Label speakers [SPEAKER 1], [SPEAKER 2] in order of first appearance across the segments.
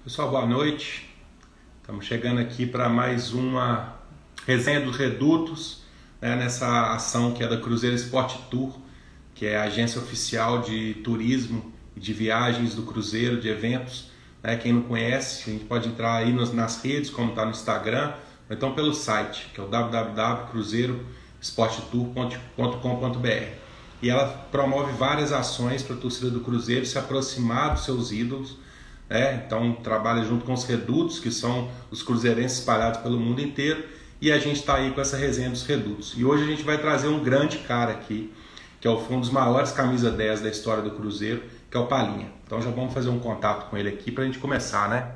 [SPEAKER 1] Pessoal, boa noite. Estamos chegando aqui para mais uma resenha dos Redutos, né, nessa ação que é da Cruzeiro Esporte Tour, que é a agência oficial de turismo e de viagens do Cruzeiro, de eventos. Né? Quem não conhece, a gente pode entrar aí nas redes, como está no Instagram, ou então pelo site, que é o www.cruzeiroesportetour.com.br. E ela promove várias ações para a torcida do Cruzeiro se aproximar dos seus ídolos. Então trabalha junto com os Redutos, que são os cruzeirenses espalhados pelo mundo inteiro, e a gente está aí com essa resenha dos Redutos. E hoje a gente vai trazer um grande cara aqui, que é um dos maiores camisa 10 da história do Cruzeiro, que é o Palinha. Então já vamos fazer um contato com ele aqui para a gente começar, né?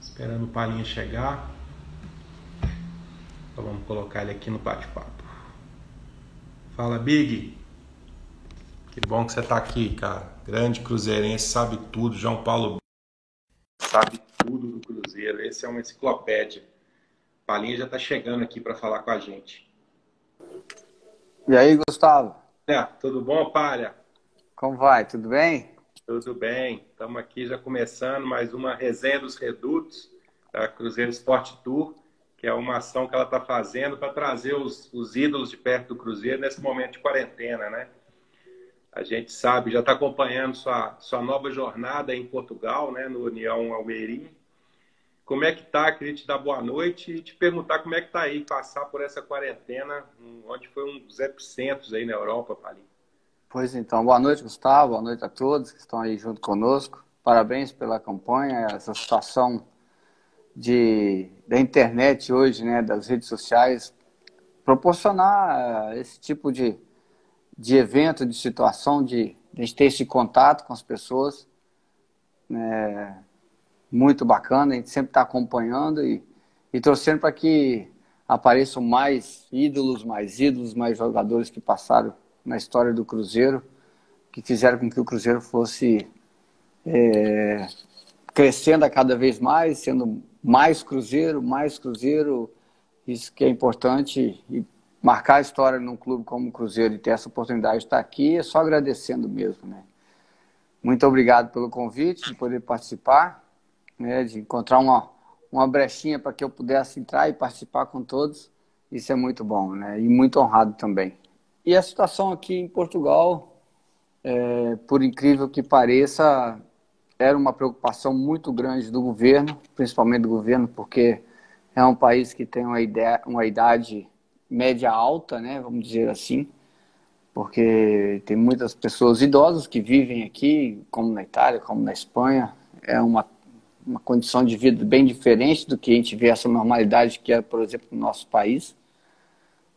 [SPEAKER 1] Esperando o Palinha chegar. Então vamos colocar ele aqui no bate-papo. Fala, Big. Que bom que você está aqui, cara. Grande cruzeirense, sabe tudo. João Paulo sabe tudo do Cruzeiro. Esse é uma enciclopédia. Palinha já está chegando aqui para falar com a gente.
[SPEAKER 2] E aí, Gustavo?
[SPEAKER 1] Tudo bom, Palha?
[SPEAKER 2] Como vai? Tudo bem?
[SPEAKER 1] Tudo bem. Estamos aqui já começando mais uma resenha dos Redutos, da Cruzeiro Esporte Tour, que é uma ação que ela está fazendo para trazer os ídolos de perto do Cruzeiro nesse momento de quarentena, né? A gente sabe, já está acompanhando sua nova jornada em Portugal, né, no União Almeirim. Como é que tá? Queria te dar boa noite e te perguntar como é que tá aí passar por essa quarentena, onde foi um dos epicentros aí na Europa, Palinho.
[SPEAKER 2] Pois então, boa noite, Gustavo, boa noite a todos que estão aí junto conosco. Parabéns pela campanha, essa situação da internet hoje, né, das redes sociais, proporcionar esse tipo de evento, de situação, de a gente ter esse contato com as pessoas, né, muito bacana, a gente sempre está acompanhando e torcendo para que apareçam mais ídolos, mais jogadores que passaram na história do Cruzeiro, que fizeram com que o Cruzeiro fosse crescendo a cada vez mais, sendo mais Cruzeiro, isso que é importante, e marcar a história num clube como o Cruzeiro e ter essa oportunidade de estar aqui, é só agradecendo mesmo, né? Muito obrigado pelo convite, de poder participar, né, de encontrar uma brechinha para que eu pudesse entrar e participar com todos. Isso é muito bom, né? E muito honrado também. E a situação aqui em Portugal, por incrível que pareça, era uma preocupação muito grande do governo, principalmente do governo, porque é um país que tem uma idade média alta, né, vamos dizer assim, porque tem muitas pessoas idosas que vivem aqui, como na Itália, como na Espanha. É uma condição de vida bem diferente do que a gente vê essa normalidade que é, por exemplo, no nosso país,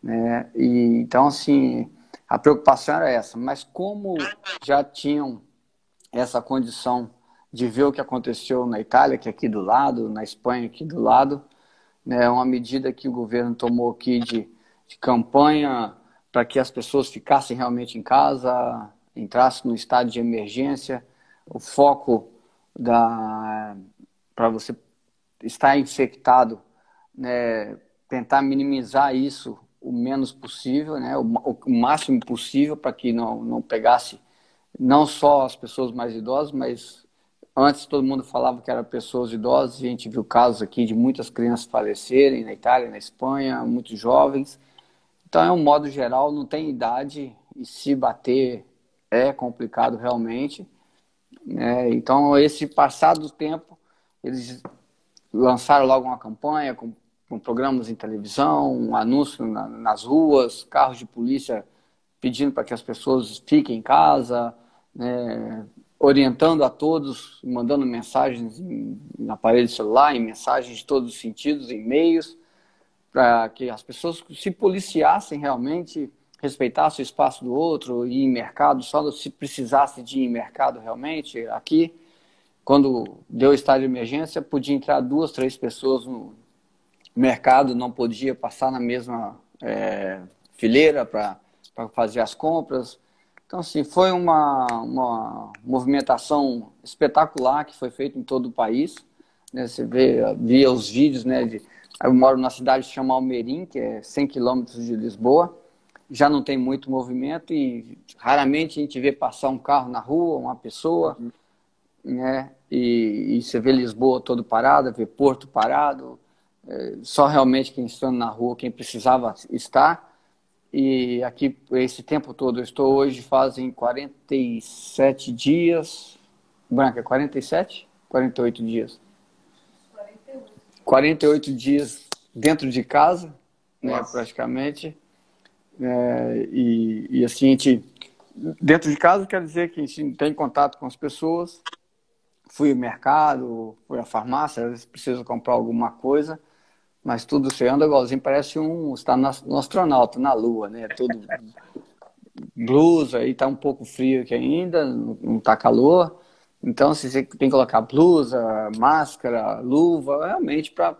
[SPEAKER 2] né? E, então, assim, a preocupação era essa. Mas como já tinham essa condição de ver o que aconteceu na Itália, que é aqui do lado, na Espanha, aqui do lado, né, uma medida que o governo tomou aqui de campanha para que as pessoas ficassem realmente em casa, entrassem no estado de emergência, o foco para você estar infectado, né, tentar minimizar isso o menos possível, né, o máximo possível, para que não pegasse não só as pessoas mais idosas, mas antes todo mundo falava que eram pessoas idosas, e a gente viu casos aqui de muitas crianças falecerem na Itália, na Espanha, muitos jovens. Então, é um modo geral, não tem idade, e se bater é complicado realmente, né? Então, esse passado do tempo, eles lançaram logo uma campanha com programas em televisão, um anúncio nas ruas, carros de polícia pedindo para que as pessoas fiquem em casa, né, orientando a todos, mandando mensagens em aparelho celular, em mensagens de todos os sentidos, em e-mails, para que as pessoas se policiassem realmente, respeitassem o espaço do outro, ir em mercado, só se precisasse de ir em mercado realmente. Aqui, quando deu o estado de emergência, podia entrar 2, 3 pessoas no mercado, não podia passar na mesma fileira para fazer as compras. Então, assim, foi uma movimentação espetacular que foi feita em todo o país, né? Você via os vídeos, né? Eu moro na cidade que se chama Almerim, que é 100 quilômetros de Lisboa. Já não tem muito movimento e raramente a gente vê passar um carro na rua, uma pessoa, né? E você vê Lisboa todo parado, vê Porto parado, só realmente quem está na rua, quem precisava estar. E aqui, esse tempo todo, eu estou hoje, fazem 47 dias. Branca, 47? 48 dias. 48 dias dentro de casa, né, praticamente. E assim, a gente, dentro de casa quer dizer que a gente tem contato com as pessoas. Fui ao mercado, fui à farmácia, às vezes precisa comprar alguma coisa. Mas tudo você anda igualzinho, parece está no astronauta, na Lua, né? Tudo blusa, aí tá um pouco frio aqui ainda, não tá calor. Então, se você tem que colocar blusa, máscara, luva, realmente para.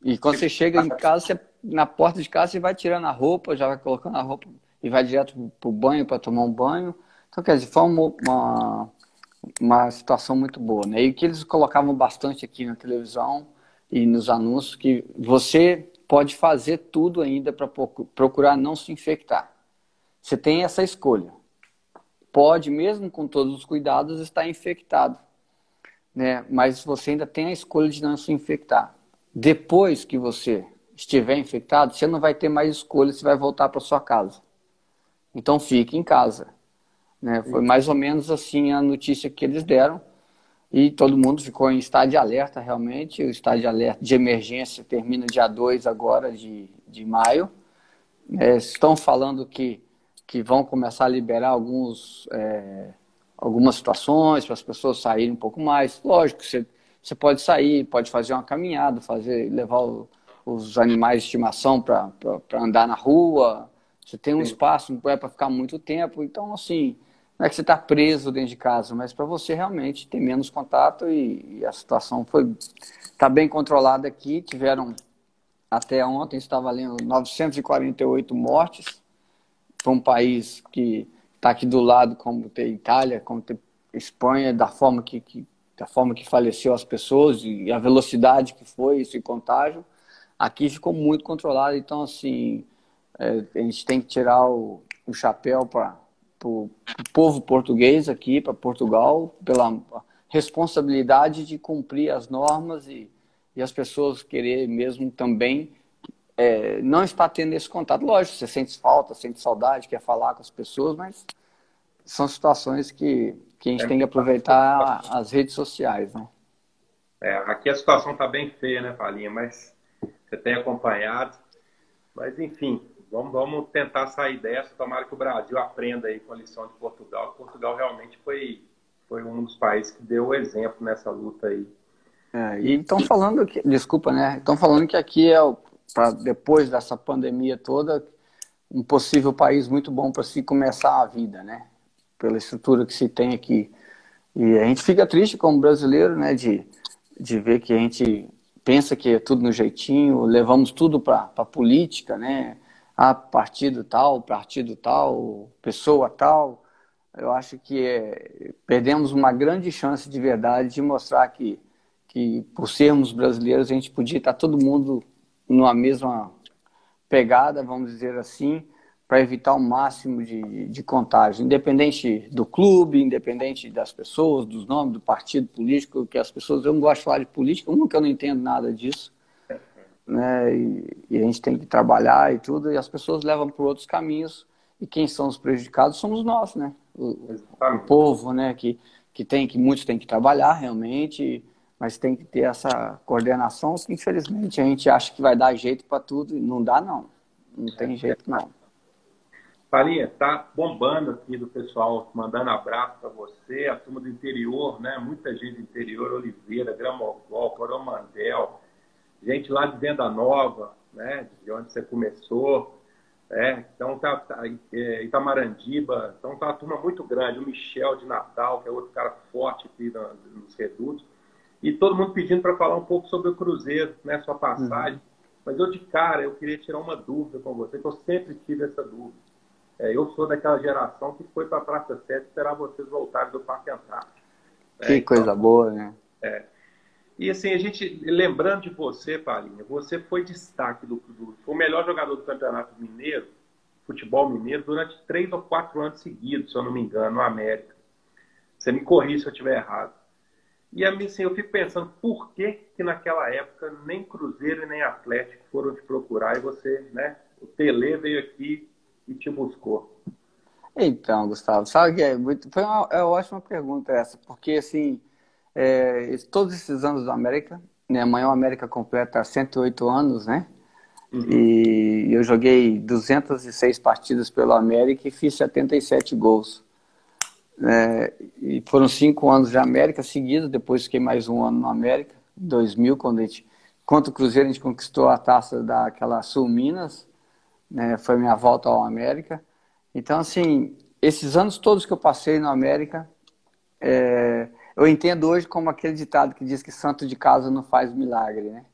[SPEAKER 2] E quando você chega em casa, na porta de casa, você vai tirando a roupa, já vai colocando a roupa e vai direto pro banho para tomar um banho. Então, quer dizer, foi uma situação muito boa, né? E o que eles colocavam bastante aqui na televisão e nos anúncios, que você pode fazer tudo ainda para procurar não se infectar. Você tem essa escolha. Pode, mesmo com todos os cuidados, estar infectado, né? Mas você ainda tem a escolha de não se infectar. Depois que você estiver infectado, você não vai ter mais escolha, você vai voltar para sua casa. Então fique em casa, né? Foi mais ou menos assim a notícia que eles deram. E todo mundo ficou em estado de alerta, realmente. O estado de alerta de emergência termina dia 2 agora de maio. Estão falando que vão começar a liberar algumas situações para as pessoas saírem um pouco mais. Lógico, você pode sair, pode fazer uma caminhada, levar os animais de estimação para andar na rua. Você tem um espaço, não é para ficar muito tempo. Então, assim, não é que você está preso dentro de casa, mas para você realmente ter menos contato e a situação está bem controlada aqui. Tiveram, até ontem, estava lendo, 948 mortes. Foi um país que está aqui do lado, como tem Itália, como tem Espanha, da forma que faleceu as pessoas e a velocidade que foi esse contágio. Aqui ficou muito controlado, então, assim, a gente tem que tirar o chapéu para o povo português aqui, para Portugal, pela responsabilidade de cumprir as normas e as pessoas querer mesmo também não estar tendo esse contato. Lógico, você sente falta, sente saudade, quer falar com as pessoas, mas são situações que a gente tem que aproveitar as redes sociais, né?
[SPEAKER 1] Aqui a situação está bem feia, né, Palinha? Mas você tem acompanhado. Mas, enfim, vamos tentar sair dessa. Tomara que o Brasil aprenda aí com a lição de Portugal. Portugal realmente foi um dos países que deu o exemplo nessa luta aí.
[SPEAKER 2] E estão falando que, desculpa, né? Estão falando que aqui depois dessa pandemia toda, um possível país muito bom para se começar a vida, né? Pela estrutura que se tem aqui. E a gente fica triste como brasileiro, né? De ver que a gente pensa que é tudo no jeitinho, levamos tudo para a política, né? Partido tal, pessoa tal. Eu acho que perdemos uma grande chance de verdade de mostrar que por sermos brasileiros, a gente podia estar todo mundo numa mesma pegada, vamos dizer assim, para evitar o máximo de contágio, independente do clube, independente das pessoas, dos nomes, do partido político, que as pessoas, eu não gosto de falar de política, eu não entendo nada disso, né? E a gente tem que trabalhar e tudo, e as pessoas levam por outros caminhos, e quem são os prejudicados somos nós, né? O povo, né? Que muitos têm que trabalhar realmente, mas tem que ter essa coordenação, que infelizmente a gente acha que vai dar jeito para tudo, e não dá não, não tem jeito não.
[SPEAKER 1] Palinha, tá bombando aqui do pessoal, mandando abraço para você, a turma do interior, né? Muita gente do interior, Oliveira, Gramogol, Coromandel, gente lá de Venda Nova, né? De onde você começou, então Itamarandiba, então tá uma turma muito grande, o Michel de Natal, que é outro cara forte aqui nos redutos, e todo mundo pedindo para falar um pouco sobre o Cruzeiro, né? Sua passagem. Mas eu de cara, eu queria tirar uma dúvida com você, que eu sempre tive essa dúvida. Eu sou daquela geração que foi para a Praça 7 esperar vocês voltarem do Parque Antártico.
[SPEAKER 2] Que
[SPEAKER 1] Então,
[SPEAKER 2] coisa boa, né?
[SPEAKER 1] e assim, a gente, lembrando de você, Palinha, você foi destaque foi o melhor jogador do Campeonato Mineiro, futebol mineiro, durante 3 ou 4 anos seguidos, se eu não me engano, no América. Você me corrija se eu estiver errado. E assim, eu fico pensando, por que que naquela época nem Cruzeiro e nem Atlético foram te procurar e você, né? O Tele veio aqui e te buscou.
[SPEAKER 2] Então, Gustavo, sabe que foi uma ótima pergunta essa, porque assim, todos esses anos do América, né, amanhã o América completa 108 anos, né?
[SPEAKER 1] Uhum.
[SPEAKER 2] E eu joguei 206 partidas pelo América e fiz 77 gols. E foram 5 anos de América seguidos, depois fiquei mais um ano no América, em 2000, quando contra o Cruzeiro a gente conquistou a taça daquela Sul Minas, né, foi minha volta ao América. Então, assim, esses anos todos que eu passei no América, eu entendo hoje como aquele ditado que diz que santo de casa não faz milagre, né?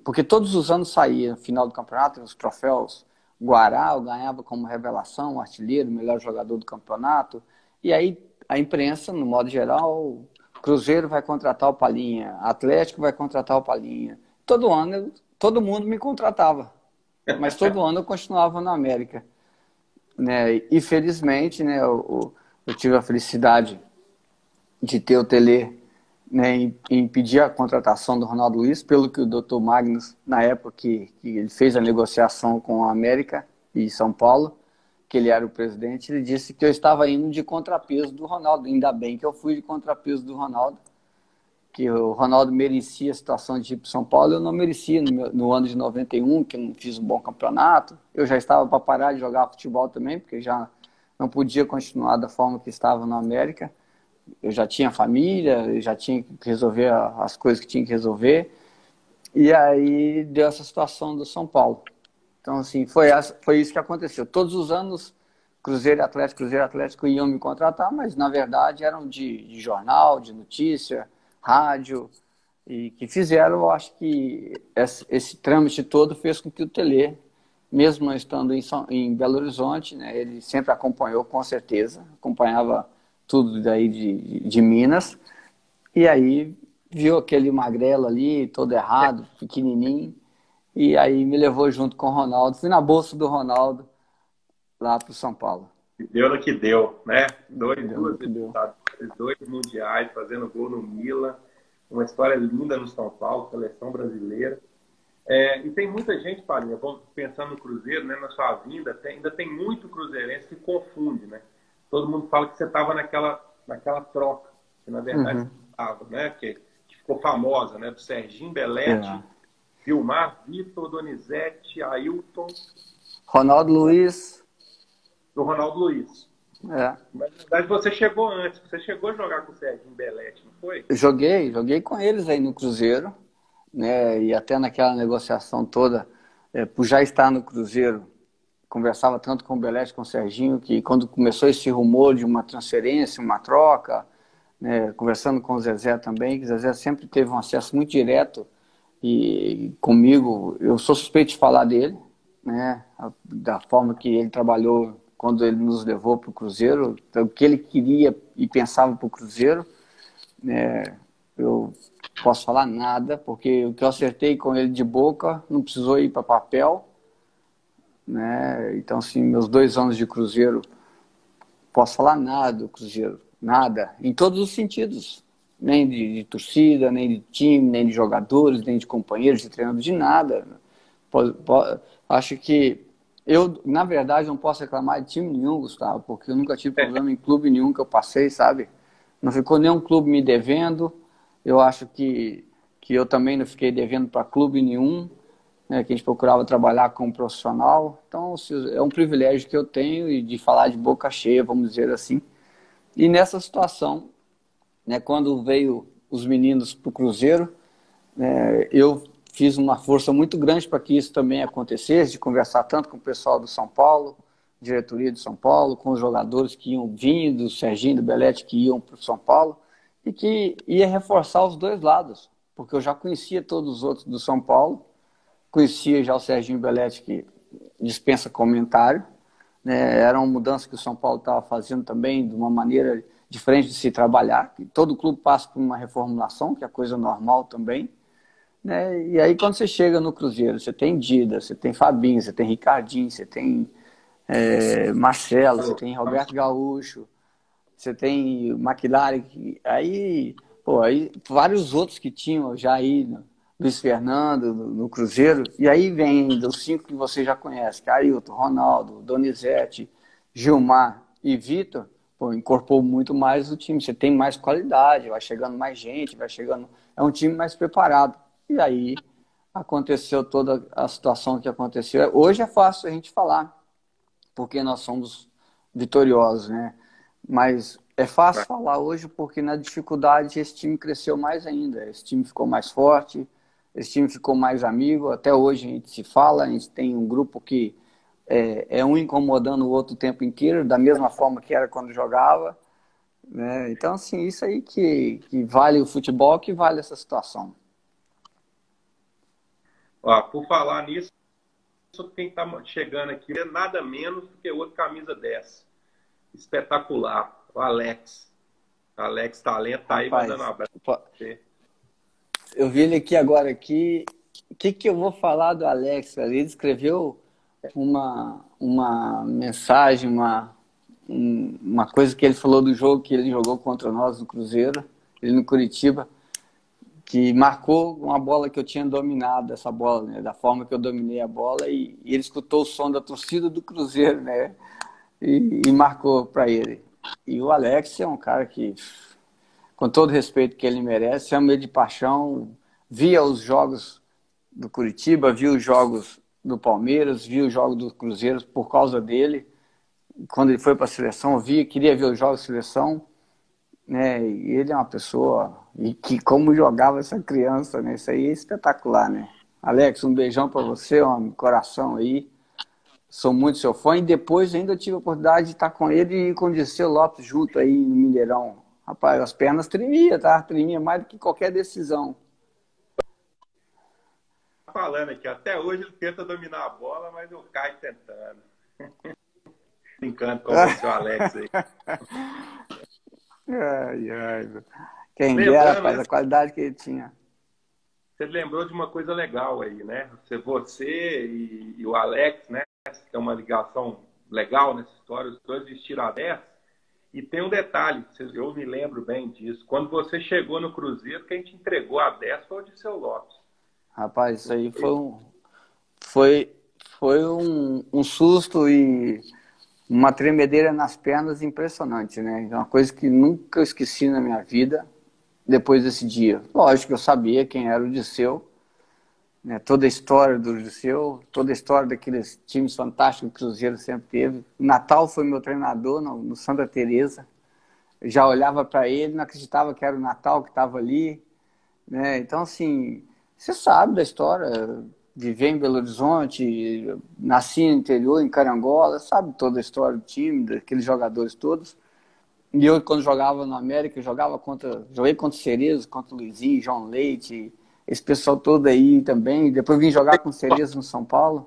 [SPEAKER 2] Porque todos os anos saía, no final do campeonato, os troféus Guará, eu ganhava como revelação, artilheiro, melhor jogador do campeonato. E aí a imprensa, no modo geral, Cruzeiro vai contratar o Palinha, Atlético vai contratar o Palinha. Todo ano, todo mundo me contratava, mas todo ano eu continuava na América, né? E felizmente, né, eu tive a felicidade de ter o Tele, né, em pedir a contratação do Ronaldo Luiz, pelo que o Dr. Magnus, na época que ele fez a negociação com a América e São Paulo, que ele era o presidente, ele disse que eu estava indo de contrapeso do Ronaldo. Ainda bem que eu fui de contrapeso do Ronaldo, que o Ronaldo merecia a situação de ir para São Paulo, eu não merecia no ano de 91, que eu não fiz um bom campeonato. Eu já estava para parar de jogar futebol também, porque já não podia continuar da forma que estava na América. Eu já tinha família, eu já tinha que resolver as coisas que tinha que resolver. E aí deu essa situação do São Paulo. Então, assim, foi isso que aconteceu. Todos os anos, Cruzeiro e Atlético iam me contratar, mas, na verdade, eram de jornal, de notícia, rádio, e que fizeram, eu acho que esse trâmite todo fez com que o Tele, mesmo não estando em Belo Horizonte, né, ele sempre acompanhou, com certeza, acompanhava tudo daí de Minas, e aí viu aquele magrelo ali, todo errado, pequenininho, e aí me levou junto com o Ronaldo, fui na bolsa do Ronaldo lá para o São Paulo.
[SPEAKER 1] Deu no que deu, né?
[SPEAKER 2] Deu no
[SPEAKER 1] Duas
[SPEAKER 2] que deu.
[SPEAKER 1] Libertadores, 2 mundiais, fazendo gol no Milan. Uma história linda no São Paulo, seleção brasileira. E tem muita gente, Palinha, pensando no Cruzeiro, né, na sua vinda, ainda tem muito cruzeirense que confunde, né? Todo mundo fala que você estava naquela troca, que na verdade você estava, né? Que ficou famosa, né? Do Serginho Belletti, Vilmar, Vitor, Donizete, Ailton,
[SPEAKER 2] Ronaldo Luiz.
[SPEAKER 1] do Ronaldo Luiz. Mas, na verdade, você chegou antes. Você chegou a jogar com o Serginho Belletti, não foi?
[SPEAKER 2] Joguei com eles aí no Cruzeiro, né? E até naquela negociação toda, por já estar no Cruzeiro, conversava tanto com o Belletti, com o Serginho, que quando começou esse rumor de uma transferência, uma troca, né, conversando com o Zezé também, que o Zezé sempre teve um acesso muito direto e comigo, eu sou suspeito de falar dele, né, da forma que ele trabalhou quando ele nos levou para o Cruzeiro, o que ele queria e pensava para o Cruzeiro, né, eu posso falar nada, porque o que eu acertei com ele de boca não precisou ir para papel, né? Então, assim, meus 2 anos de Cruzeiro, posso falar nada do Cruzeiro, nada, em todos os sentidos, nem de torcida, nem de time, nem de jogadores, nem de companheiros, de treinadores, de nada. Acho que eu, na verdade, não posso reclamar de time nenhum, Gustavo, porque eu nunca tive problema em clube nenhum que eu passei, sabe? Não ficou nenhum clube me devendo, eu acho que eu também não fiquei devendo para clube nenhum, né, que a gente procurava trabalhar como profissional. Então, é um privilégio que eu tenho e de falar de boca cheia, vamos dizer assim. E nessa situação, né, quando veio os meninos para o Cruzeiro, eu fiz uma força muito grande para que isso também acontecesse, de conversar tanto com o pessoal do São Paulo, diretoria do São Paulo, com os jogadores que iam vindo, do Serginho, do Belletti, que iam para o São Paulo, e que ia reforçar os dois lados, porque eu já conhecia todos os outros do São Paulo, conhecia já o Serginho Belletti, que dispensa comentário, né? Era uma mudança que o São Paulo estava fazendo também, de uma maneira diferente de se trabalhar. Todo clube passa por uma reformulação, que é coisa normal também, né? E aí, quando você chega no Cruzeiro, você tem Dida, você tem Fabinho, você tem Ricardinho, você tem Marcelo, você tem Roberto Gaúcho, você tem McLaren, aí, pô, aí vários outros que tinham já aí, né? Luiz Fernando no Cruzeiro, e aí vem dos 5 que você já conhece, que é Ailton, Ronaldo, Donizete, Gilmar e Vitor, pô, incorporou muito mais o time, você tem mais qualidade, vai chegando mais gente, vai chegando, é um time mais preparado. E aí aconteceu toda a situação que aconteceu. Hoje é fácil a gente falar, porque nós somos vitoriosos, né? Mas é fácil falar hoje porque na dificuldade esse time cresceu mais ainda. Esse time ficou mais forte, esse time ficou mais amigo. Até hoje a gente se fala, a gente tem um grupo que é um incomodando o outro o tempo inteiro, da mesma forma que era quando jogava, né? Então, assim, isso aí que vale o futebol, que vale essa situação.
[SPEAKER 1] Ó, por falar nisso, quem está chegando aqui é nada menos do que outro camisa 10. Espetacular. O Alex. Alex Talento tá aí mandando um
[SPEAKER 2] Rapaz,
[SPEAKER 1] abraço
[SPEAKER 2] pô,
[SPEAKER 1] pra você.
[SPEAKER 2] eu vi ele aqui agora aqui. O que eu vou falar do Alex? Ele escreveu uma mensagem, uma coisa que ele falou do jogo que ele jogou contra nós no Cruzeiro, ele no Curitiba, que marcou uma bola que eu tinha dominado, essa bola, né, da forma que eu dominei a bola, e ele escutou o som da torcida do Cruzeiro, né, e marcou para ele. E o Alex é um cara que, com todo o respeito que ele merece, amo ele de paixão, via os jogos do Curitiba, via os jogos do Palmeiras, via os jogos do Cruzeiro por causa dele. Quando ele foi para a seleção, eu via, queria ver os jogos de seleção, né? E ele é uma pessoa e que como jogava essa criança, né? Isso aí é espetacular, né? Alex, um beijão para você, um coração aí. Sou muito seu fã e depois ainda tive a oportunidade de estar com ele e com o Dirceu Lopes junto aí no Mineirão. Rapaz, as pernas tremiam, tá? Tremia mais do que qualquer decisão.
[SPEAKER 1] Falando aqui, até hoje ele tenta dominar a bola, mas eu caio tentando. Brincando com você, o Alex aí.
[SPEAKER 2] Ai, ai. Quem dera,
[SPEAKER 1] Lembrando,
[SPEAKER 2] rapaz,
[SPEAKER 1] né?
[SPEAKER 2] a qualidade que ele tinha.
[SPEAKER 1] Você lembrou de uma coisa legal aí, né? Você e o Alex, né? Tem uma ligação legal nessa história, os dois vestiram a 10. E tem um detalhe, eu me lembro bem disso. Quando você chegou no Cruzeiro, quem te entregou a 10 foi o Dirceu Lopes.
[SPEAKER 2] Rapaz, isso aí foi, foi um susto e uma tremedeira nas pernas impressionante, né? É uma coisa que nunca eu esqueci na minha vida depois desse dia. Lógico que eu sabia quem era o Dirceu, né? Toda a história do Dirceu, toda a história daqueles times fantásticos que o Cruzeiro sempre teve. O Natal foi meu treinador no Santa Teresa. Eu já olhava para ele, não acreditava que era o Natal que estava ali, né? Então, assim, você sabe da história, viver em Belo Horizonte, nasci no interior, em Carangola, sabe toda a história do time, daqueles jogadores todos. E eu, quando jogava no América, joguei contra o Cerezo, contra o Luizinho, João Leite, esse pessoal todo aí também. Depois vim jogar com o Cerezo no São Paulo.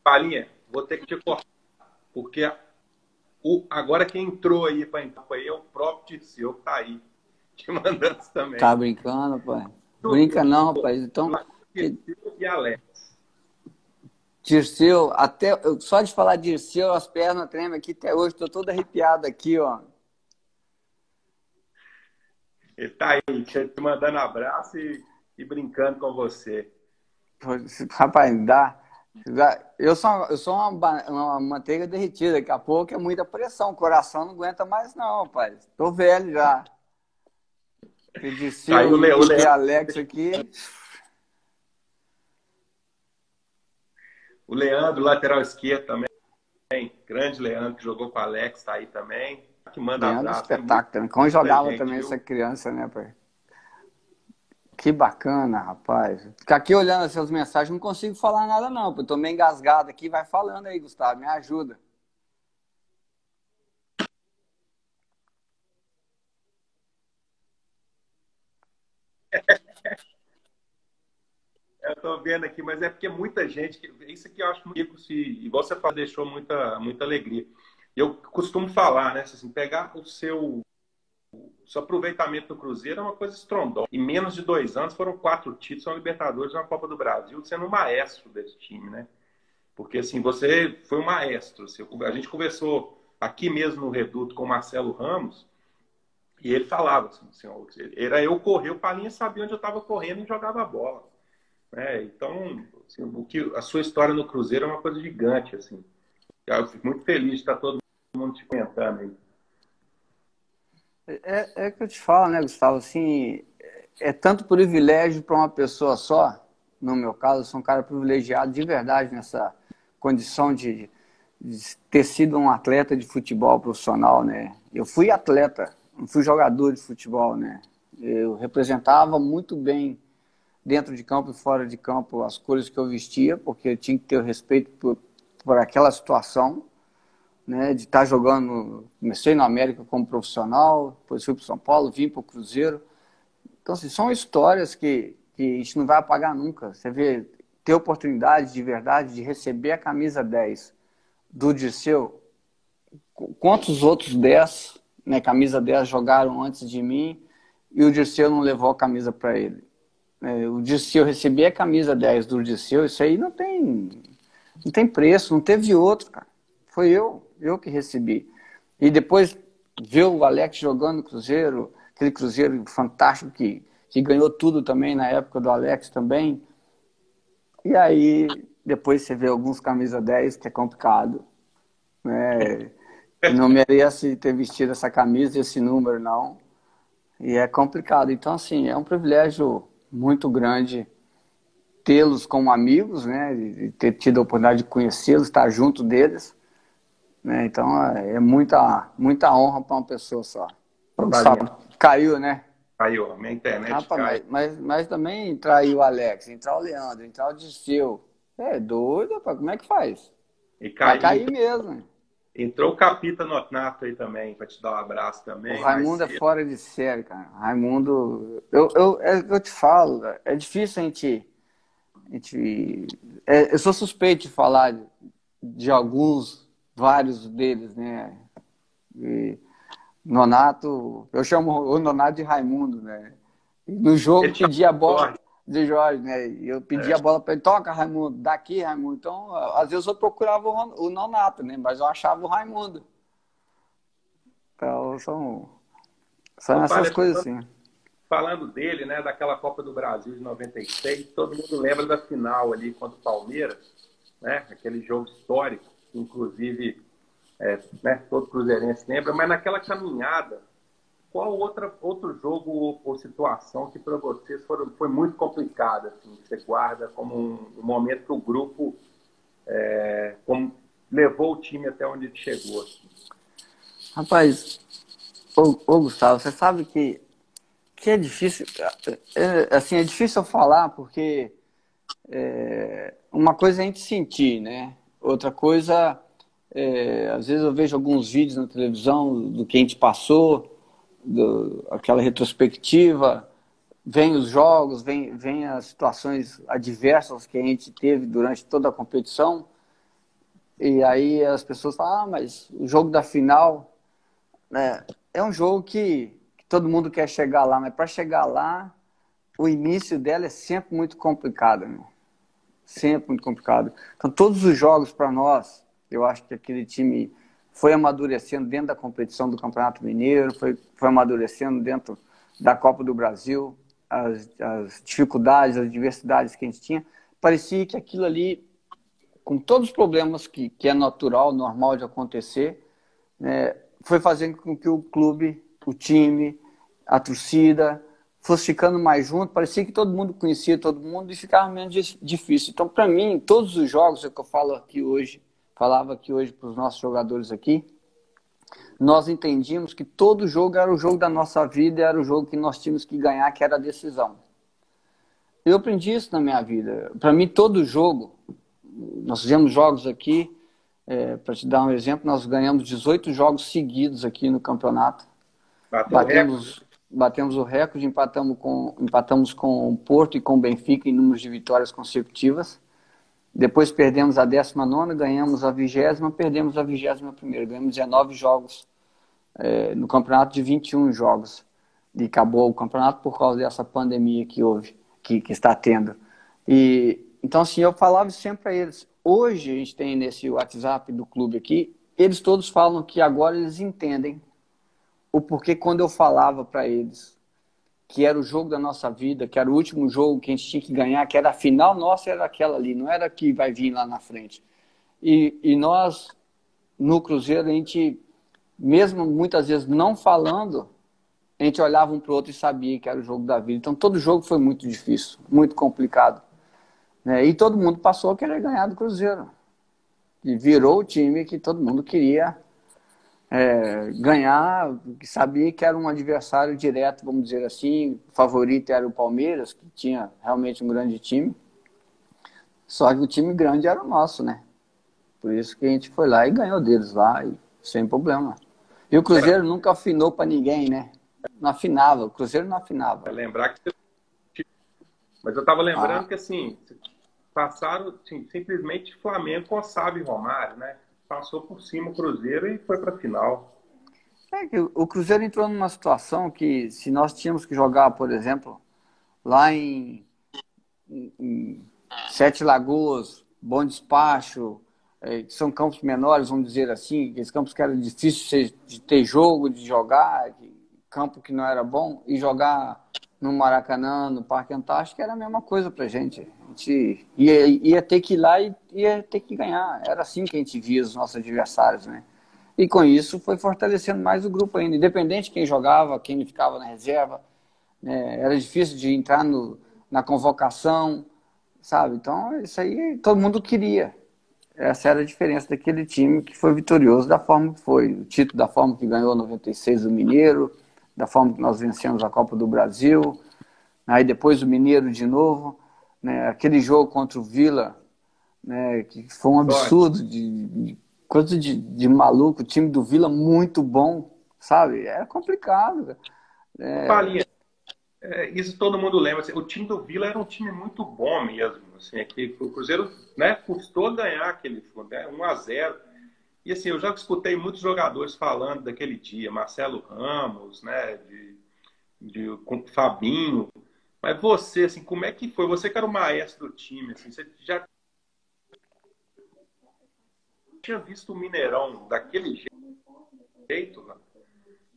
[SPEAKER 1] Palinha, vou ter que te cortar, porque agora quem entrou aí para entrar aí é o próprio Dirceu que tá aí, te mandando isso
[SPEAKER 2] Tá
[SPEAKER 1] também.
[SPEAKER 2] brincando, pai? Brinca não, rapaz. Então,
[SPEAKER 1] Dirceu e Alex.
[SPEAKER 2] Dirceu, só de falar Dirceu, as pernas tremem aqui até hoje, tô todo arrepiado aqui, ó.
[SPEAKER 1] Ele tá aí, te mandando abraço e brincando com você.
[SPEAKER 2] Rapaz, eu sou uma manteiga derretida, daqui a pouco é muita pressão, o coração não aguenta mais não, rapaz. Tô velho já. Que
[SPEAKER 1] Tá aí
[SPEAKER 2] Dirceu
[SPEAKER 1] o
[SPEAKER 2] e
[SPEAKER 1] Leandro.
[SPEAKER 2] Alex aqui.
[SPEAKER 1] O Leandro, lateral esquerdo também. Grande Leandro, que jogou com o Alex, tá aí também. Que manda
[SPEAKER 2] Leandro,
[SPEAKER 1] abraço. É muito,
[SPEAKER 2] espetáculo também. Como
[SPEAKER 1] muita
[SPEAKER 2] jogava
[SPEAKER 1] gente,
[SPEAKER 2] também essa
[SPEAKER 1] viu?
[SPEAKER 2] criança, né, pai? Que bacana, rapaz. Ficar aqui olhando essas mensagens, não consigo falar nada, não. Eu tô meio engasgado aqui. Vai falando aí, Gustavo, me ajuda.
[SPEAKER 1] Eu tô vendo aqui, mas é porque muita gente, isso aqui eu acho muito rico, igual você falou, deixou muita alegria. Eu costumo falar, né, assim, pegar seu aproveitamento do Cruzeiro é uma coisa estrondosa. Em menos de 2 anos foram 4 títulos, uma Libertadores e uma Copa do Brasil, sendo um maestro desse time, né? Porque, assim, você foi um maestro. Assim, a gente conversou aqui mesmo no Reduto com o Marcelo Ramos e ele falava, assim, era eu correr, o Palinha sabia onde eu estava correndo e jogava a bola. Né? Então, assim, a sua história no Cruzeiro é uma coisa gigante, assim. Eu fico muito feliz de estar todo mundo te comentando aí.
[SPEAKER 2] É que eu te falo, né, Gustavo? Assim, é tanto privilégio para uma pessoa só. No meu caso, eu sou um cara privilegiado de verdade nessa condição de ter sido um atleta de futebol profissional, né? Eu fui atleta, não fui jogador de futebol, né? Eu representava muito bem dentro de campo e fora de campo as cores que eu vestia, porque eu tinha que ter o respeito por aquela situação, né, de estar jogando. Comecei na América como profissional, depois fui para o São Paulo, vim para o Cruzeiro. Então, assim, são histórias que a gente não vai apagar nunca. Você vê, ter oportunidade de verdade de receber a camisa 10 do Dirceu, quantos outros 10, né, camisa 10 jogaram antes de mim e o Dirceu não levou a camisa para ele. O Dirceu, receber a camisa 10 do Dirceu, isso aí não tem preço, não teve outro, cara. Foi eu que recebi. E depois ver o Alex jogando no Cruzeiro, aquele Cruzeiro fantástico que ganhou tudo também na época do Alex também. E aí, depois você vê alguns camisa 10 que é complicado, né? Não merece ter vestido essa camisa, esse número, não. E é complicado. Então, assim, é um privilégio muito grande tê-los como amigos, né? De ter tido a oportunidade de conhecê-los, estar junto deles, né? Então, é muita honra para uma pessoa só. Gustavo, caiu, né?
[SPEAKER 1] Caiu, a minha internet
[SPEAKER 2] Rapaz,
[SPEAKER 1] caiu.
[SPEAKER 2] mas também entrar aí o Alex, entrar o Leandro, entrar o Dirceu. É doido, rapaz, como é que faz?
[SPEAKER 1] E
[SPEAKER 2] Vai
[SPEAKER 1] caiu,
[SPEAKER 2] cair mesmo.
[SPEAKER 1] entrou o Capita Nonato aí também, para te dar um abraço
[SPEAKER 2] O
[SPEAKER 1] também, mais
[SPEAKER 2] Raimundo é
[SPEAKER 1] cedo.
[SPEAKER 2] fora de série, cara. Raimundo, eu te falo, é difícil eu sou suspeito de falar de alguns, vários deles, né? E Nonato, eu chamo o Nonato de Raimundo, né? E no jogo
[SPEAKER 1] Ele chama
[SPEAKER 2] pedia a bola
[SPEAKER 1] Jorge.
[SPEAKER 2] de Jorge, né? E eu pedia a bola para ele, toca Raimundo, daqui Raimundo. Então, às vezes eu procurava o Nonato, né? Mas eu achava o Raimundo. Então, são
[SPEAKER 1] Ô,
[SPEAKER 2] essas
[SPEAKER 1] Palha,
[SPEAKER 2] coisas assim.
[SPEAKER 1] falando dele, né, daquela Copa do Brasil de 96, todo mundo lembra da final ali contra o Palmeiras, né? Aquele jogo histórico, que inclusive né, todo cruzeirense lembra, mas naquela caminhada, qual outro jogo ou situação que para vocês foi muito complicada, assim, que você guarda como um momento que o grupo levou o time até onde ele chegou? Assim.
[SPEAKER 2] Rapaz, ô Gustavo, você sabe que é difícil, assim, é difícil eu falar porque uma coisa é a gente sentir, né? Outra coisa, às vezes eu vejo alguns vídeos na televisão do que a gente passou, aquela retrospectiva, vem os jogos, vem as situações adversas que a gente teve durante toda a competição, e aí as pessoas falam, mas o jogo da final, né, é um jogo que todo mundo quer chegar lá, mas para chegar lá, o início dela é sempre muito complicado, né? Sempre muito complicado. Então, todos os jogos para nós, eu acho que aquele time foi amadurecendo dentro da competição do Campeonato Mineiro, foi amadurecendo dentro da Copa do Brasil, as dificuldades, as diversidades que a gente tinha. Parecia que aquilo ali, com todos os problemas que é natural, normal de acontecer, né, foi fazendo com que o clube, o time, a torcida fosse ficando mais junto, parecia que todo mundo conhecia todo mundo e ficava menos difícil. Então, para mim, todos os jogos, é o que eu falava aqui hoje para os nossos jogadores aqui, nós entendíamos que todo jogo era o jogo da nossa vida, era o jogo que nós tínhamos que ganhar, que era a decisão. Eu aprendi isso na minha vida. Para mim, todo jogo, nós fizemos jogos aqui, para te dar um exemplo, nós ganhamos 18 jogos seguidos aqui no campeonato.
[SPEAKER 1] Bateu o recorde?
[SPEAKER 2] Batemos batemos o recorde, empatamos com o Porto e com o Benfica em números de vitórias consecutivas. Depois perdemos a 19ª, ganhamos a 20ª, perdemos a 21ª. Ganhamos 19 jogos no campeonato de 21 jogos. E acabou o campeonato por causa dessa pandemia que houve, que está tendo. Então, assim, eu falava sempre a eles. Hoje a gente tem nesse WhatsApp do clube aqui, eles todos falam que agora eles entendem o porquê quando eu falava para eles que era o jogo da nossa vida, que era o último jogo que a gente tinha que ganhar, que era a final nossa, era aquela ali, não era que vai vir lá na frente. E nós, no Cruzeiro, a gente, mesmo muitas vezes não falando, a gente olhava um para o outro e sabia que era o jogo da vida. Então todo jogo foi muito difícil, muito complicado, né? E todo mundo passou a querer ganhar do Cruzeiro. E virou o time que todo mundo queria ganhar, que sabia que era um adversário direto, vamos dizer assim. O favorito era o Palmeiras, que tinha realmente um grande time. Só que o time grande era o nosso, né? Por isso que a gente foi lá e ganhou deles lá, sem problema. E o Cruzeiro nunca afinou para ninguém, né? Não afinava, o Cruzeiro não afinava.
[SPEAKER 1] Lembrar que... Mas eu estava lembrando que, assim, passaram assim, simplesmente Flamengo com Sábio e Romário, né? Passou por cima o Cruzeiro e foi para a final.
[SPEAKER 2] Que o Cruzeiro entrou numa situação que, se nós tínhamos que jogar, por exemplo, lá em Sete Lagoas, Bom Despacho, que são campos menores, vamos dizer assim, aqueles campos que era difícil de ter jogo, de jogar, campo que não era bom, e jogar no Maracanã, no Parque Antártico, era a mesma coisa pra gente. A gente ia ter que ir lá e ia ter que ganhar. Era assim que a gente via os nossos adversários, né? E com isso foi fortalecendo mais o grupo ainda, independente de quem jogava, quem ficava na reserva, né? Era difícil de entrar na convocação, sabe? Então, isso aí todo mundo queria. Essa era a diferença daquele time que foi vitorioso da forma que foi. O título da forma que ganhou 96 o Mineiro, da forma que nós vencemos a Copa do Brasil, aí depois o Mineiro de novo, né? Aquele jogo contra o Vila, né? Que foi um absurdo, coisa de maluco. O time do Vila muito bom, sabe? Era complicado.
[SPEAKER 1] Palinha, isso todo mundo lembra. Assim, o time do Vila era um time muito bom mesmo. Assim, o Cruzeiro, né, custou ganhar aquele 1-0. E assim, eu já escutei muitos jogadores falando daquele dia, Marcelo Ramos, né, com Fabinho. Mas você, assim, como é que foi? Você que era o maestro do time, assim, você já tinha visto o Mineirão daquele jeito? Né?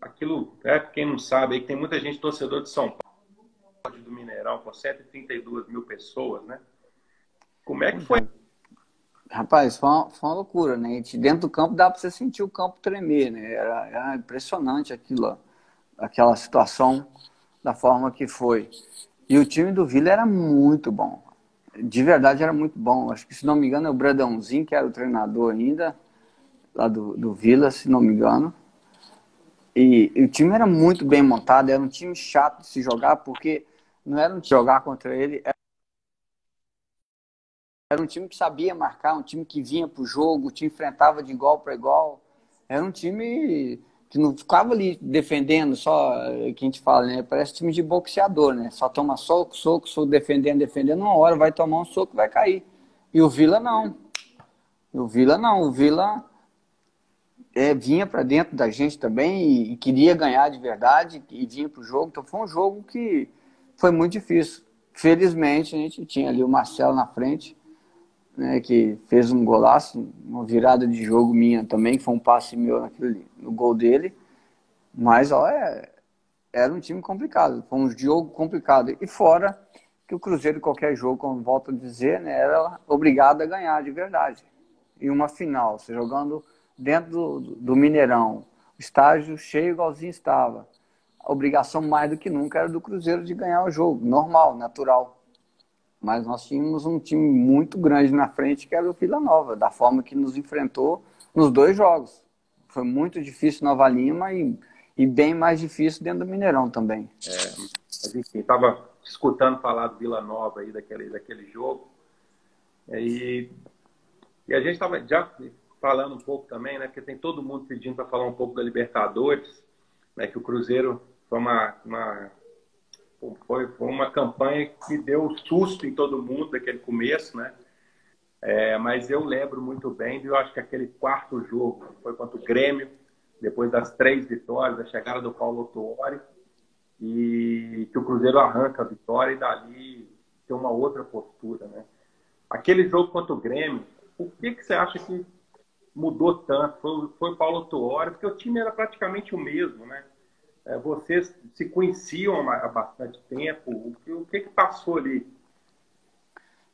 [SPEAKER 1] Aquilo, quem não sabe, aí tem muita gente torcedor de São Paulo, do Mineirão, com 132 mil pessoas, né? Como é que foi?
[SPEAKER 2] Rapaz, foi uma loucura, né? Dentro do campo dá para você sentir o campo tremer, né? Era impressionante aquilo, aquela situação da forma que foi. E o time do Vila era muito bom. De verdade era muito bom. Acho que, se não me engano, é o Bradãozinho, que era o treinador ainda, lá do Vila, se não me engano. E o time era muito bem montado, era um time chato de se jogar, porque não era um time jogar contra ele, era um time que sabia marcar, um time que vinha pro jogo, te enfrentava de igual para igual. Era um time que não ficava ali defendendo só, que a gente fala, né? Parece time de boxeador, né? Só toma soco, soco, soco, defendendo, uma hora vai tomar um soco e vai cair. E o Vila não. O Vila vinha para dentro da gente também e queria ganhar de verdade e vinha pro jogo. Então foi um jogo que foi muito difícil. Felizmente a gente tinha ali o Marcelo na frente, né, que fez um golaço, uma virada de jogo minha também, que foi um passe meu no gol dele. Mas era um time complicado, foi um jogo complicado. E fora que o Cruzeiro, qualquer jogo, como volto a dizer, né, era obrigado a ganhar de verdade. E uma final, você jogando dentro do Mineirão, estágio cheio igualzinho estava. A obrigação mais do que nunca era do Cruzeiro de ganhar o jogo, normal, natural. Mas nós tínhamos um time muito grande na frente, que era o Vila Nova, da forma que nos enfrentou nos 2 jogos. Foi muito difícil Nova Lima e bem mais difícil dentro do Mineirão também.
[SPEAKER 1] Mas enfim, estava escutando falar do Vila Nova aí, daquele jogo. E a gente estava já falando um pouco também, né? Porque tem todo mundo pedindo para falar um pouco da Libertadores, né? Que o Cruzeiro Foi foi uma campanha que deu susto em todo mundo daquele começo, né? Mas eu lembro muito bem, eu acho que aquele quarto jogo foi contra o Grêmio, depois das 3 vitórias, a chegada do Paulo Tuori, e que o Cruzeiro arranca a vitória e dali tem uma outra postura, né? Aquele jogo contra o Grêmio, por que você acha que mudou tanto? Foi o Paulo Tuori, porque o time era praticamente o mesmo, né? Vocês se conheciam há bastante tempo, o que passou ali?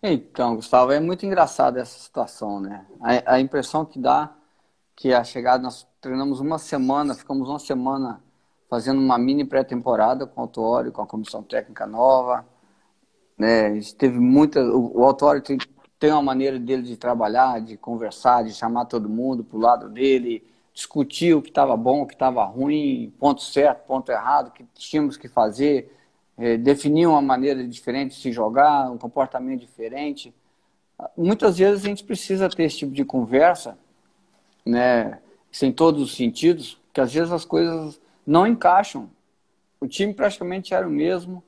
[SPEAKER 2] Então, Gustavo, é muito engraçado essa situação, né? A impressão que dá que a chegada, nós treinamos uma semana, ficamos uma semana fazendo uma mini pré-temporada com o Autuori, com a comissão técnica nova, né? A gente teve muita. O Autuori tem uma maneira dele de trabalhar, de conversar, de chamar todo mundo para o lado dele, discutir o que estava bom, o que estava ruim, ponto certo, ponto errado, o que tínhamos que fazer, definir uma maneira diferente de se jogar, um comportamento diferente. Muitas vezes a gente precisa ter esse tipo de conversa, né, em todos os sentidos, que às vezes as coisas não encaixam. O time praticamente era o mesmo,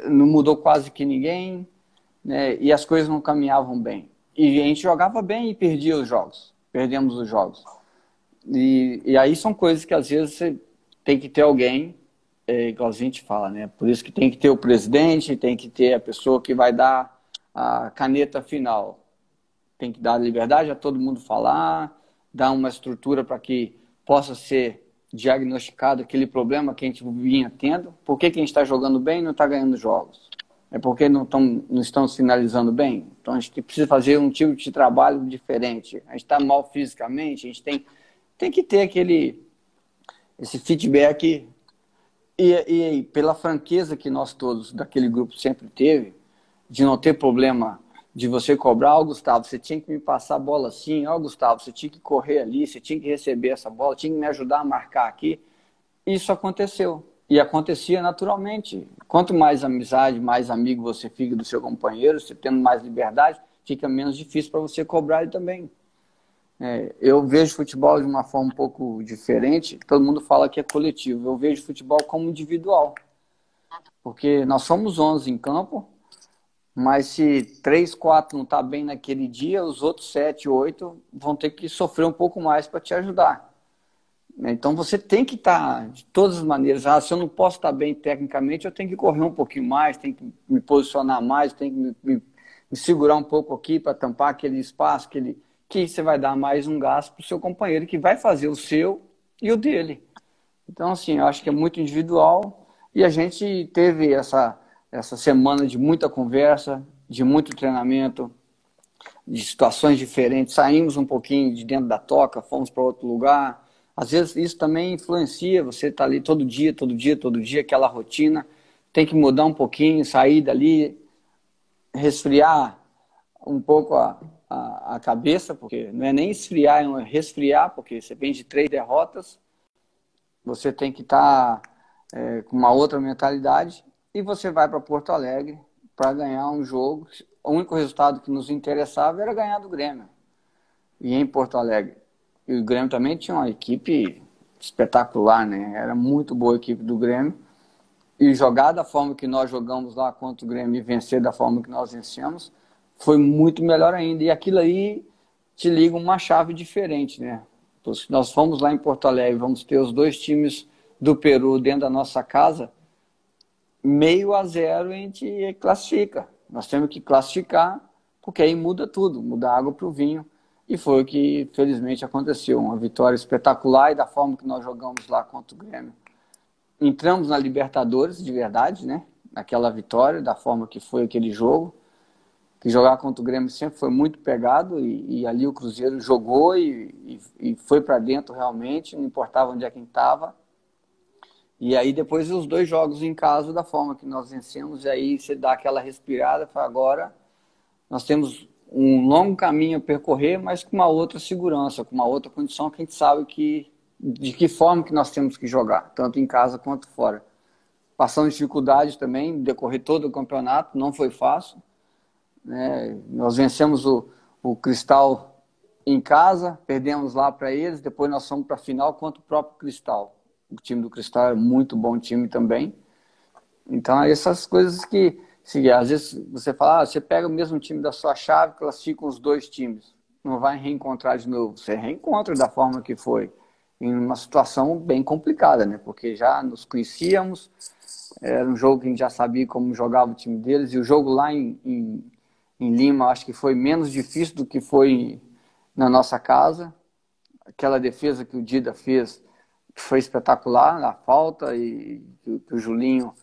[SPEAKER 2] não mudou quase que ninguém, né, e as coisas não caminhavam bem. E a gente jogava bem e perdia os jogos, perdemos os jogos. E aí são coisas que às vezes você tem que ter alguém, igual a gente fala, né? Por isso que tem que ter o presidente, tem que ter a pessoa que vai dar a caneta final. Tem que dar liberdade a todo mundo falar, dar uma estrutura para que possa ser diagnosticado aquele problema que a gente vinha tendo. Por que a gente está jogando bem e não está ganhando jogos? É porque não estamos finalizando bem? Então a gente precisa fazer um tipo de trabalho diferente. A gente está mal fisicamente, a gente tem que ter esse feedback e pela franqueza que nós todos daquele grupo sempre teve, de não ter problema de você cobrar, Gustavo, você tinha que me passar a bola assim, Gustavo, você tinha que correr ali, você tinha que receber essa bola, tinha que me ajudar a marcar aqui. Isso aconteceu. E acontecia naturalmente. Quanto mais amizade, mais amigo você fica do seu companheiro, você tendo mais liberdade, fica menos difícil para você cobrar ele também. Eu vejo futebol de uma forma um pouco diferente. Todo mundo fala que é coletivo. Eu vejo futebol como individual. Porque nós somos 11 em campo, mas se 3, 4 não tá bem naquele dia, os outros 7, 8 vão ter que sofrer um pouco mais para te ajudar. Então você tem que estar de todas as maneiras. Se eu não posso estar bem tecnicamente, eu tenho que correr um pouquinho mais, tenho que me posicionar mais, tenho que me segurar um pouco aqui para tampar aquele espaço, que você vai dar mais um gasto para o seu companheiro, que vai fazer o seu e o dele. Então, assim, eu acho que é muito individual e a gente teve essa semana de muita conversa, de muito treinamento, de situações diferentes. Saímos um pouquinho de dentro da toca, fomos para outro lugar. Às vezes isso também influencia, você está ali todo dia, aquela rotina. Tem que mudar um pouquinho, sair dali, resfriar um pouco a cabeça, porque não é nem esfriar, é resfriar, porque você vem de 3 derrotas, você tem que estar com uma outra mentalidade e você vai para Porto Alegre para ganhar um jogo. O único resultado que nos interessava era ganhar do Grêmio, e em Porto Alegre. E o Grêmio também tinha uma equipe espetacular, né? Era muito boa a equipe do Grêmio. E jogar da forma que nós jogamos lá contra o Grêmio e vencer da forma que nós vencemos foi muito melhor ainda. E aquilo aí te liga uma chave diferente, né? Então, se nós fomos lá em Porto Alegre, vamos ter os 2 times do Peru dentro da nossa casa, 0-0 a gente classifica. Nós temos que classificar, porque aí muda tudo, muda a água para o vinho. E foi o que, felizmente, aconteceu. Uma vitória espetacular e da forma que nós jogamos lá contra o Grêmio. Entramos na Libertadores, de verdade, né? Naquela vitória, da forma que foi aquele jogo. Que jogar contra o Grêmio sempre foi muito pegado e ali o Cruzeiro jogou e foi para dentro realmente, não importava onde é que estava. E aí depois os 2 jogos em casa, da forma que nós vencemos, e aí você dá aquela respirada, para agora nós temos um longo caminho a percorrer, mas com uma outra segurança, com uma outra condição que a gente sabe de que forma que nós temos que jogar, tanto em casa quanto fora. Passando dificuldades também, decorrer todo o campeonato, não foi fácil, né? Nós vencemos o Cristal em casa, perdemos lá para eles, depois nós fomos para a final contra o próprio Cristal. o time do Cristal é muito bom time também. Então, essas coisas que, às vezes você fala, você pega o mesmo time da sua chave, classifica os dois times, não vai reencontrar de novo. Você reencontra da forma que foi, em uma situação bem complicada, né? Porque já nos conhecíamos, era um jogo que a gente já sabia como jogava o time deles, e o jogo lá em Lima, acho que foi menos difícil do que foi na nossa casa. Aquela defesa que o Dida fez foi espetacular, a falta, e que o Julinho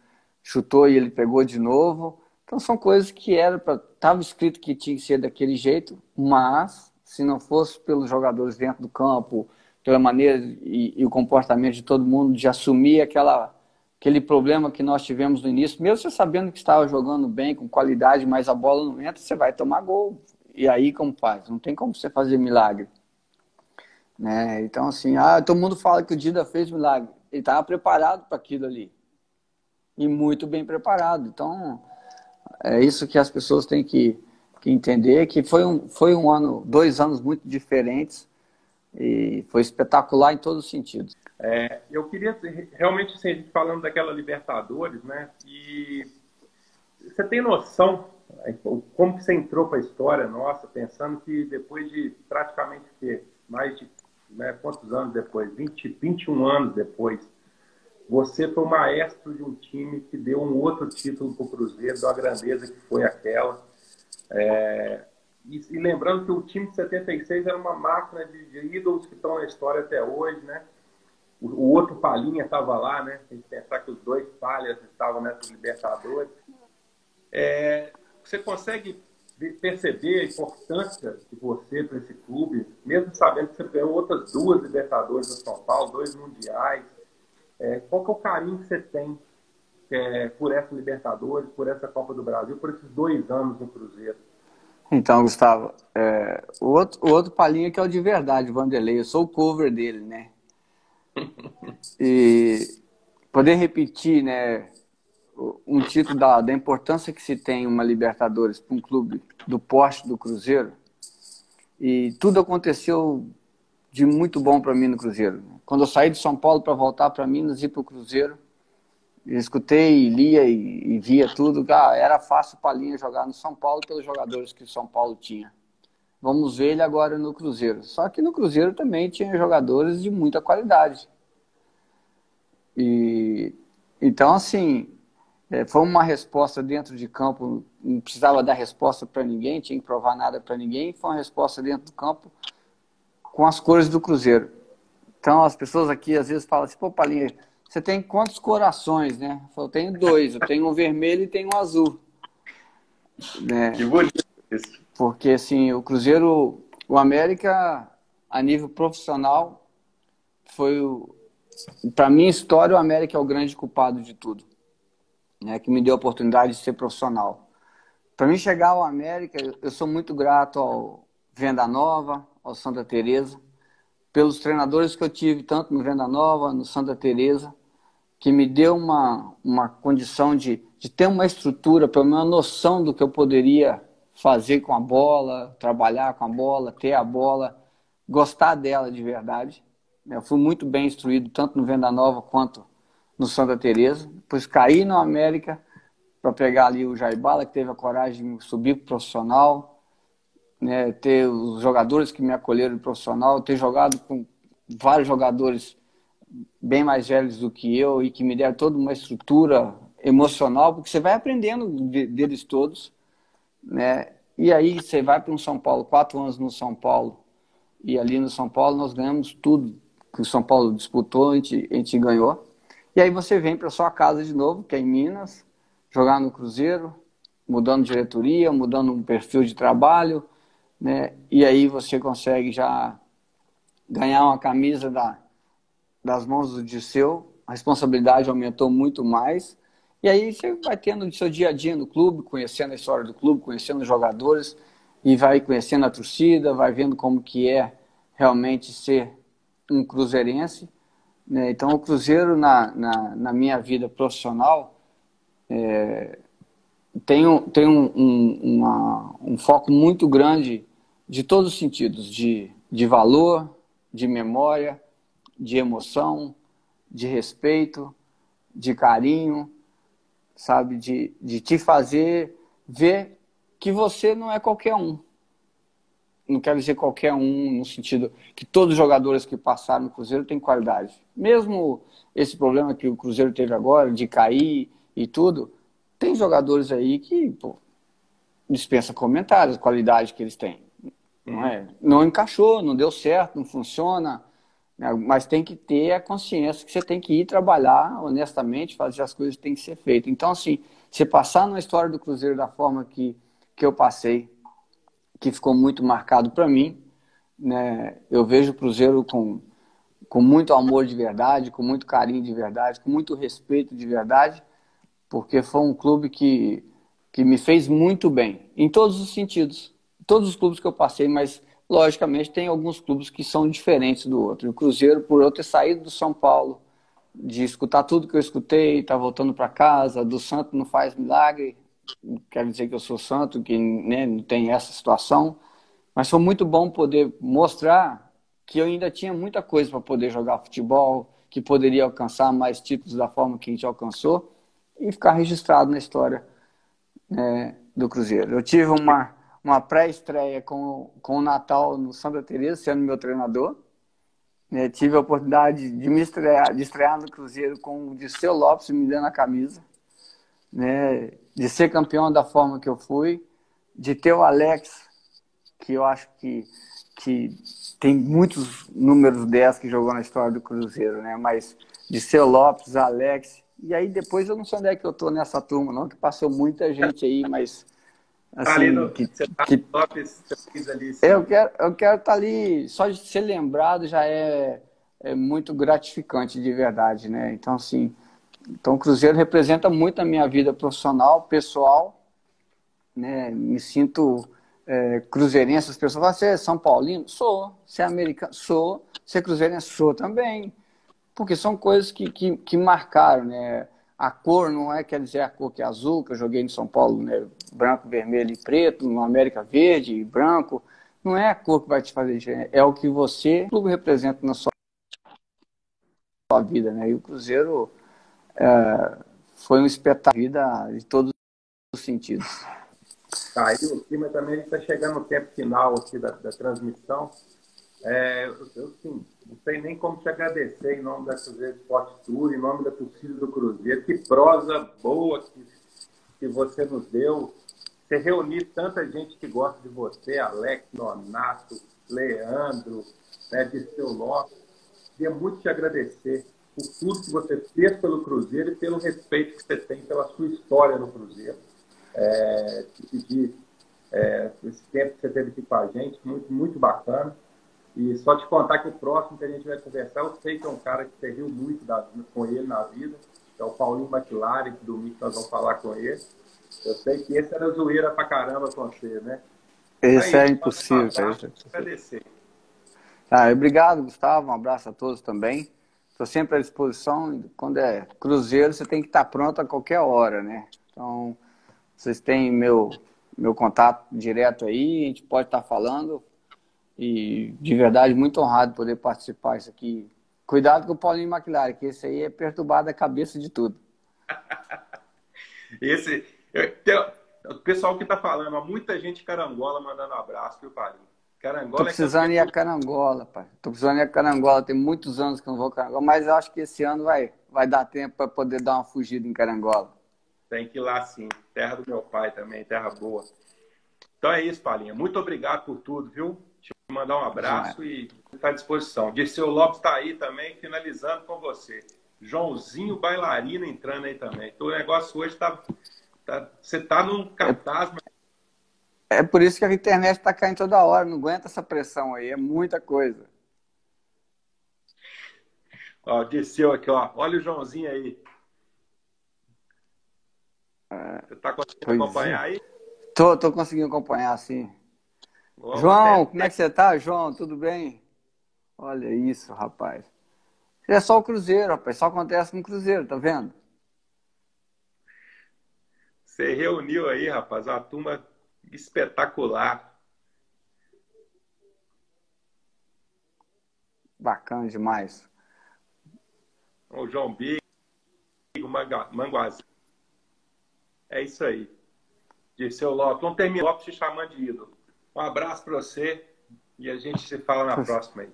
[SPEAKER 2] chutou e ele pegou de novo. Então são coisas que estava escrito que tinha que ser daquele jeito, mas se não fosse pelos jogadores dentro do campo, pela maneira e o comportamento de todo mundo de assumir aquele problema que nós tivemos no início, mesmo você sabendo que estava jogando bem, com qualidade, mas a bola não entra, você vai tomar gol. E aí como faz? Não tem como você fazer milagre. Né? Então, assim, todo mundo fala que o Dida fez milagre. Ele estava preparado para aquilo ali. E muito bem preparado. Então, é isso que as pessoas têm que entender, que foi um ano, 2 anos muito diferentes, e foi espetacular em todos os sentidos.
[SPEAKER 1] Eu queria, realmente, assim, a gente falando daquela Libertadores, né? E você tem noção como que você entrou para a história nossa, pensando que depois de praticamente mais de, né, quantos anos depois? 21 anos depois, você foi o maestro de um time que deu um outro título para o Cruzeiro, da grandeza que foi aquela. E lembrando que o time de 76 era uma máquina de ídolos que estão na história até hoje, né? O outro Palhinha estava lá, né? A gente pensar que os dois Palhas estavam nessa Libertadores. Você consegue perceber a importância de você para esse clube, mesmo sabendo que você ganhou outras 2 Libertadores no São Paulo, 2 Mundiais? Qual que é o carinho que você tem por essa Libertadores, por essa Copa do Brasil, por esses 2 anos no Cruzeiro?
[SPEAKER 2] Então, Gustavo, o outro Palhinha que é o de verdade, o Vanderlei, eu sou o cover dele, né? E poder repetir, né, um título da importância que se tem uma Libertadores para um clube do porte do Cruzeiro, e tudo aconteceu de muito bom para mim no Cruzeiro. Quando eu saí de São Paulo para voltar para Minas e ir para o Cruzeiro, eu escutei, lia e via tudo. Era fácil o Palhinha jogar no São Paulo pelos jogadores que o São Paulo tinha. Vamos ver ele agora no Cruzeiro. Só que no Cruzeiro também tinha jogadores de muita qualidade. Então, assim, foi uma resposta dentro de campo, não precisava dar resposta para ninguém, tinha que provar nada para ninguém, foi uma resposta dentro do campo com as cores do Cruzeiro. Então, as pessoas aqui às vezes falam assim, pô, Palhinha, você tem quantos corações, né? Eu tenho 2, eu tenho um vermelho e tenho um azul. Né?
[SPEAKER 1] Que bonito isso.
[SPEAKER 2] Porque, assim, o Cruzeiro, o América, a nível profissional, foi para minha história, o América é o grande culpado de tudo, né? Que me deu a oportunidade de ser profissional. Para mim chegar ao América, eu sou muito grato ao Venda Nova, ao Santa Teresa, pelos treinadores que eu tive, tanto no Venda Nova, no Santa Teresa, que me deu uma condição de ter uma estrutura, pelo menos uma noção do que eu poderia fazer com a bola, trabalhar com a bola, ter a bola, gostar dela de verdade. Eu fui muito bem instruído, tanto no Venda Nova quanto no Santa Teresa. Depois caí no América para pegar ali o Jaibala, que teve a coragem de subir para o profissional, né, ter os jogadores que me acolheram no profissional, ter jogado com vários jogadores bem mais velhos do que eu e que me deram toda uma estrutura emocional, porque você vai aprendendo deles todos, né? E aí você vai para um São Paulo, 4 anos no São Paulo, e ali no São Paulo nós ganhamos tudo que o São Paulo disputou, a gente ganhou. E aí você vem para sua casa de novo, que é em Minas, jogar no Cruzeiro, mudando diretoria, mudando um perfil de trabalho, né? E aí você consegue já ganhar uma camisa das mãos do Dirceu, a responsabilidade aumentou muito mais. E aí você vai tendo o seu dia a dia no clube, conhecendo a história do clube, conhecendo os jogadores, e vai conhecendo a torcida, vai vendo como que é realmente ser um cruzeirense, né? Então o Cruzeiro na minha vida profissional tem um foco muito grande de todos os sentidos, de valor, de memória, de emoção, de respeito, de carinho, sabe? De te fazer ver que você não é qualquer um. Não quero dizer qualquer um no sentido que todos os jogadores que passaram no Cruzeiro têm qualidade. Mesmo esse problema que o Cruzeiro teve agora, de cair e tudo, tem jogadores aí que dispensa comentários, a qualidade que eles têm. Não é? Não encaixou, não deu certo, não funciona, né? Mas tem que ter a consciência que você tem que ir trabalhar honestamente, fazer as coisas que têm que ser feitas. Então, assim, você passar na história do Cruzeiro da forma que eu passei, que ficou muito marcado para mim, né? Eu vejo o Cruzeiro com muito amor de verdade, com muito carinho de verdade, com muito respeito de verdade, porque foi um clube que me fez muito bem, em todos os sentidos. Todos os clubes que eu passei, mas logicamente tem alguns clubes que são diferentes do outro. O Cruzeiro, por eu ter saído do São Paulo, de escutar tudo que eu escutei, tá voltando para casa, do santo não faz milagre, não quero dizer que eu sou santo, que, né, não tem essa situação, mas foi muito bom poder mostrar que eu ainda tinha muita coisa para poder jogar futebol, que poderia alcançar mais títulos da forma que a gente alcançou e ficar registrado na história, né, do Cruzeiro. Eu tive uma pré-estreia com o Natal no Santa Teresa, sendo meu treinador. Tive a oportunidade de estrear no Cruzeiro com o Dirceu Lopes me dando a camisa, né, de ser campeão da forma que eu fui, de ter o Alex, que eu acho que tem muitos números 10 que jogou na história do Cruzeiro, né? Mas Dirceu Lopes, Alex, e aí depois eu não sei onde é que eu tô nessa turma, não, que passou muita gente aí, mas
[SPEAKER 1] Tá ali
[SPEAKER 2] assim,
[SPEAKER 1] você tá
[SPEAKER 2] que
[SPEAKER 1] no top 6 ali,
[SPEAKER 2] eu
[SPEAKER 1] sim.
[SPEAKER 2] quero estar ali, só de ser lembrado já é muito gratificante de verdade, né? Então, assim, então o Cruzeiro representa muito a minha vida profissional, pessoal, né? Me sinto cruzeirense. As pessoas falam, você é São Paulino? Sou. Você é americano? Sou. Você é cruzeirense? Sou também. Porque são coisas que marcaram, né? A cor não quer dizer a cor que é azul, que eu joguei no São Paulo, né? Branco, vermelho e preto, no América verde e branco. Não é a cor que vai te fazer diferença, é o que você, o clube, representa na sua vida, né? E o Cruzeiro foi um espetáculo de vida de todos os sentidos.
[SPEAKER 1] Tá, e o clima também está chegando no tempo final aqui da transmissão. Eu sim, não sei nem como te agradecer em nome da Cruzeiro Esporte Tour, em nome da torcida do Cruzeiro. Que prosa boa que você nos deu. Você reunir tanta gente que gosta de você, Alex, Nonato, Leandro, né, Dirceu Lopes. Queria muito te agradecer por tudo que você fez pelo Cruzeiro e pelo respeito que você tem pela sua história no Cruzeiro. Te pedir esse tempo que você teve aqui com a gente, muito, muito bacana. E só te contar que o próximo que a gente vai conversar, eu sei que é um cara que você riu muito com ele na vida, que é o Paulinho McLaren, que domingo nós vamos falar com ele. Eu sei que esse era zoeira pra caramba com você, né?
[SPEAKER 2] Esse
[SPEAKER 1] Aí,
[SPEAKER 2] é
[SPEAKER 1] um
[SPEAKER 2] impossível, cara.
[SPEAKER 1] abraço, agradecer.
[SPEAKER 2] Obrigado, Gustavo. Um abraço a todos também. Estou sempre à disposição. Quando é Cruzeiro, você tem que estar pronto a qualquer hora, né? Então, vocês têm meu contato direto aí, a gente pode estar falando. E, de verdade, muito honrado poder participar disso aqui. Cuidado com o Paulinho McLaren, que esse aí é perturbado a cabeça de tudo.
[SPEAKER 1] O pessoal que está falando, há muita gente carangola mandando abraço, viu, Paulinho?
[SPEAKER 2] Tô
[SPEAKER 1] Carangola é
[SPEAKER 2] precisando
[SPEAKER 1] campeão.
[SPEAKER 2] ir a Carangola, pai. Tô precisando ir a Carangola. Tem muitos anos que eu não vou a Carangola, mas eu acho que esse ano vai dar tempo para poder dar uma fugida em Carangola.
[SPEAKER 1] Tem que ir lá sim. Terra do meu pai também, terra boa. Então é isso, Palinha. Muito obrigado por tudo, viu? Te mandar um abraço e está à disposição. Dirceu Lopes está aí também, finalizando com você. Joãozinho Bailarino entrando aí também. Então, o negócio hoje você está num cartaz, mas
[SPEAKER 2] É por isso que a internet está caindo toda hora. Não aguenta essa pressão aí. É muita coisa.
[SPEAKER 1] ó, desceu aqui, ó. Olha o Joãozinho aí. Você está conseguindo
[SPEAKER 2] Pois é.
[SPEAKER 1] acompanhar aí?
[SPEAKER 2] Tô conseguindo acompanhar, sim.
[SPEAKER 1] Vamos
[SPEAKER 2] João,
[SPEAKER 1] até.
[SPEAKER 2] como é que você tá, João? Tudo bem? Olha isso, rapaz. É só o Cruzeiro, rapaz. Só acontece com o Cruzeiro, tá vendo?
[SPEAKER 1] Você reuniu aí, rapaz, uma turma espetacular.
[SPEAKER 2] Bacana demais.
[SPEAKER 1] o João Bigo, Manguazinho. É isso aí. Dirceu Lopes. Vamos terminar Lopes te chamando de ídolo. Um abraço para você e a gente se fala na próxima aí.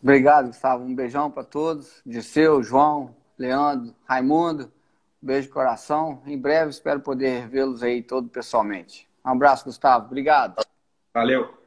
[SPEAKER 2] Obrigado, Gustavo. Um beijão para todos. Dirceu, João, Leandro, Raimundo. Beijo de coração. Em breve espero poder vê-los aí todos pessoalmente. Um abraço, Gustavo. Obrigado.
[SPEAKER 1] Valeu.